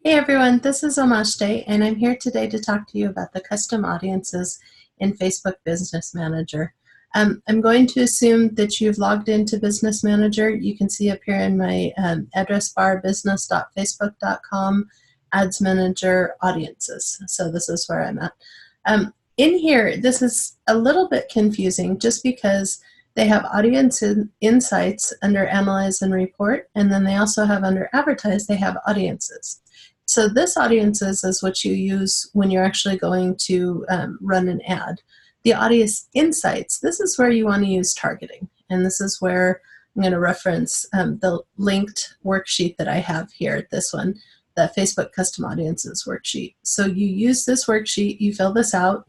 Hey everyone, this is Omashte, and I'm here today to talk to you about the custom audiences in Facebook Business Manager. I'm going to assume that you've logged into Business Manager. You can see up here in my address bar, business.facebook.com, Ads Manager, Audiences. So this is where I'm at. In here, this is a little bit confusing just because they have audience insights under Analyze and Report, and then they also have under Advertise, they have audiences. So this audiences is what you use when you're actually going to run an ad. The audience insights, this is where you want to use targeting. And this is where I'm going to reference the linked worksheet that I have here, this one, the Facebook Custom Audiences worksheet. So you use this worksheet, you fill this out,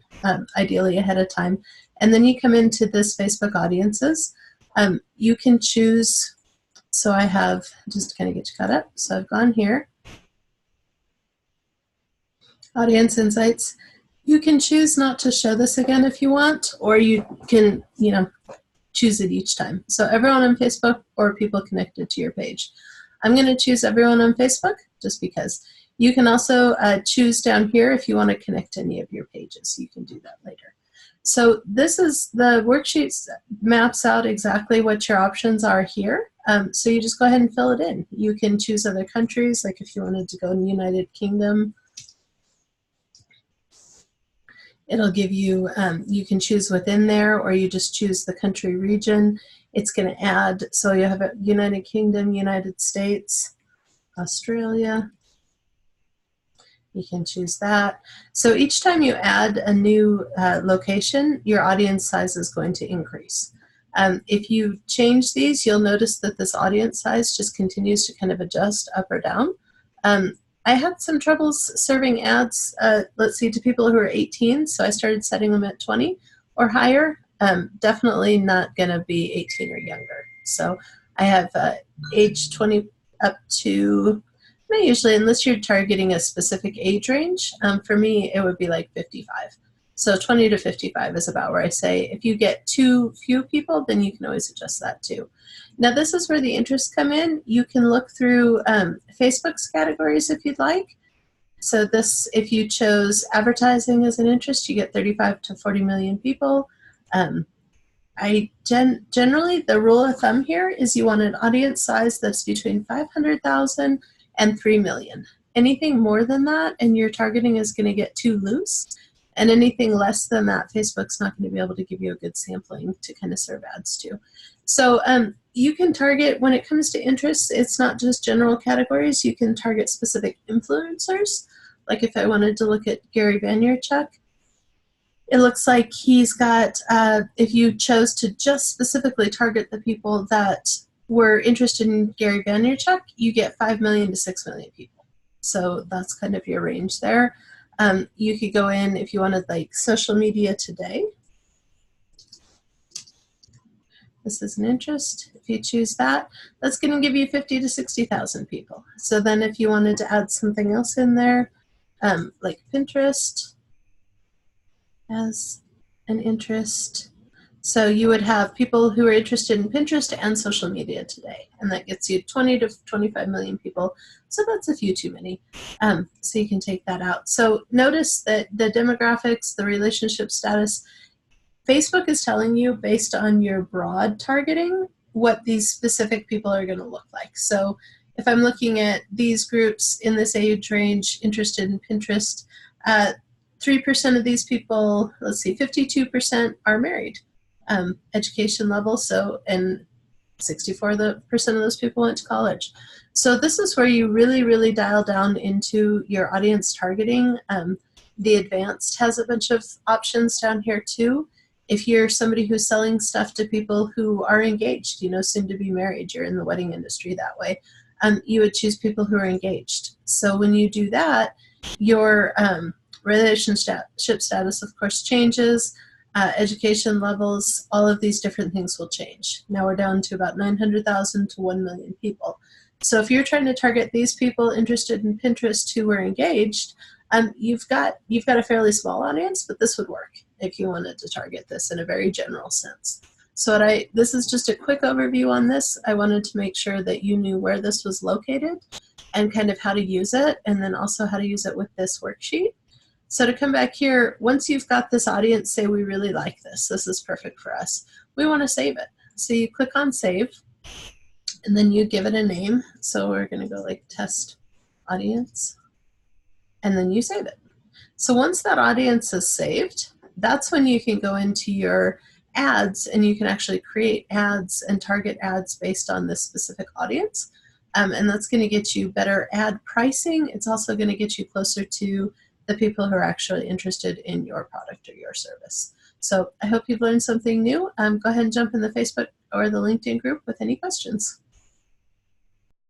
ideally ahead of time, and then you come into this Facebook Audiences. You can choose, so I have, just to kind of get you caught up, so I've gone here, Audience Insights. You can choose not to show this again if you want, or you can, choose it each time. So everyone on Facebook or people connected to your page. I'm going to choose everyone on Facebook just because. You can also choose down here if you want to connect to any of your pages. You can do that later. So this is the worksheet maps out exactly what your options are here. So you just go ahead and fill it in. You can choose other countries, like if you wanted to go in the United Kingdom, it'll give you, you can choose within there, or you just choose the country region. It's going to add, so you have a United Kingdom, United States, Australia. You can choose that. So each time you add a new location, your audience size is going to increase. If you change these, you'll notice that this audience size just continues to kind of adjust up or down. I had some troubles serving ads, let's see, to people who are 18, so I started setting them at 20 or higher. Definitely not going to be 18 or younger. So I have age 20 up to, usually, unless you're targeting a specific age range, for me, it would be like 55. So 20 to 55 is about where I say if you get too few people, then you can always adjust that too. Now this is where the interests come in. You can look through Facebook's categories if you'd like. So this, if you chose advertising as an interest, you get 35 to 40 million people. Generally, the rule of thumb here is you want an audience size that's between 500,000 and 3 million. Anything more than that and your targeting is going to get too loose, and anything less than that, Facebook's not going to be able to give you a good sampling to kind of serve ads to. So you can target, when it comes to interests, it's not just general categories. You can target specific influencers. Like if I wanted to look at Gary Vaynerchuk, it looks like he's got, if you chose to just specifically target the people that were interested in Gary Vaynerchuk, you get 5 million to 6 million people. So that's kind of your range there. You could go in if you wanted like social media today. This is an interest. If you choose that, that's going to give you 50 to 60,000 people. So then if you wanted to add something else in there, like Pinterest as an interest. So you would have people who are interested in Pinterest and social media today, and that gets you 20 to 25 million people. So that's a few too many. So you can take that out. So notice that the demographics, the relationship status, Facebook is telling you based on your broad targeting what these specific people are going to look like. So if I'm looking at these groups in this age range interested in Pinterest, 3% of these people, let's see, 52% are married. Education level, so, and 64% of those people went to college. So this is where you really, really dial down into your audience targeting. The advanced has a bunch of options down here too. If you're somebody who's selling stuff to people who are engaged, soon to be married, you're in the wedding industry that way, you would choose people who are engaged. So when you do that, your relationship status, of course, changes. Education levels, all of these different things will change. Now we're down to about 900,000 to 1 million people. So if you're trying to target these people interested in Pinterest who were engaged, you've got a fairly small audience, but this would work if you wanted to target this in a very general sense. So this is just a quick overview on this. I wanted to make sure that you knew where this was located. and kind of how to use it, and then also how to use it with this worksheet. So to come back here, once you've got this audience, say we really like this, this is perfect for us, we want to save it. So you click on save, and then you give it a name. So we're going to go like test audience, and then you save it. So once that audience is saved, that's when you can go into your ads and you can actually create ads and target ads based on this specific audience. And that's going to get you better ad pricing. It's also going to get you closer to the people who are actually interested in your product or your service. So I hope you've learned something new. Go ahead and jump in the Facebook or the LinkedIn group with any questions.